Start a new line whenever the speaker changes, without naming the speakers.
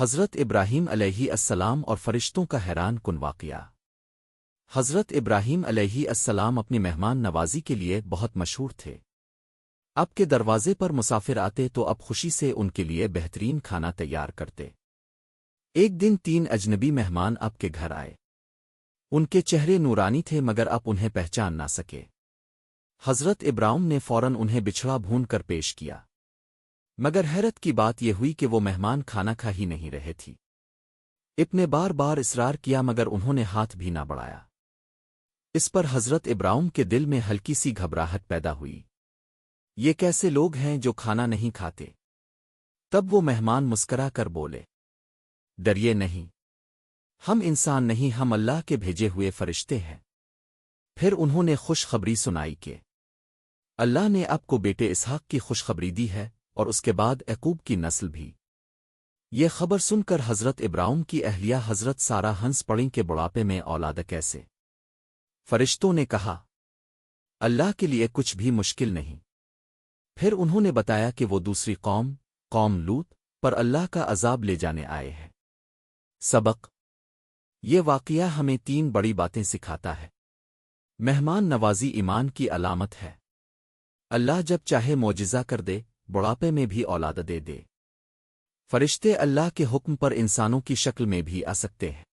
حضرت ابراہیم علیہ السلام اور فرشتوں کا حیران کن واقعہ۔ حضرت ابراہیم علیہ السلام اپنی مہمان نوازی کے لیے بہت مشہور تھے۔ اب کے دروازے پر مسافر آتے تو اب خوشی سے ان کے لیے بہترین کھانا تیار کرتے۔ ایک دن 3 اجنبی مہمان اب کے گھر آئے۔ ان کے چہرے نورانی تھے مگر اب انہیں پہچان نہ سکے۔ حضرت ابراہیم نے فوراً انہیں بچھڑا بھون کر پیش کیا، مگر حیرت کی بات یہ ہوئی کہ وہ مہمان کھانا کھا ہی نہیں رہے تھی۔ ابن بار بار اصرار کیا مگر انہوں نے ہاتھ بھی نہ بڑھایا۔ اس پر حضرت ابراہیم کے دل میں ہلکی سی گھبراہٹ پیدا ہوئی۔ یہ کیسے لوگ ہیں جو کھانا نہیں کھاتے؟ تب وہ مہمان مسکرا کر بولے، ڈریے نہیں، ہم انسان نہیں، ہم اللہ کے بھیجے ہوئے فرشتے ہیں۔ پھر انہوں نے خوشخبری سنائی کہ اللہ نے آپ کو بیٹے اسحاق کی خوشخبری دی ہے اور اس کے بعد یعقوب کی نسل بھی۔ یہ خبر سن کر حضرت ابراہیم کی اہلیہ حضرت سارہ ہنس پڑیں کہ بڑھاپے میں اولاد کیسے؟ فرشتوں نے کہا، اللہ کے لیے کچھ بھی مشکل نہیں۔ پھر انہوں نے بتایا کہ وہ دوسری قوم لوط پر اللہ کا عذاب لے جانے آئے ہیں۔ سبق: یہ واقعہ ہمیں 3 بڑی باتیں سکھاتا ہے۔ مہمان نوازی ایمان کی علامت ہے۔ اللہ جب چاہے معجزہ کر دے، بڑھاپے میں بھی اولاد دے۔ فرشتے اللہ کے حکم پر انسانوں کی شکل میں بھی آ سکتے ہیں۔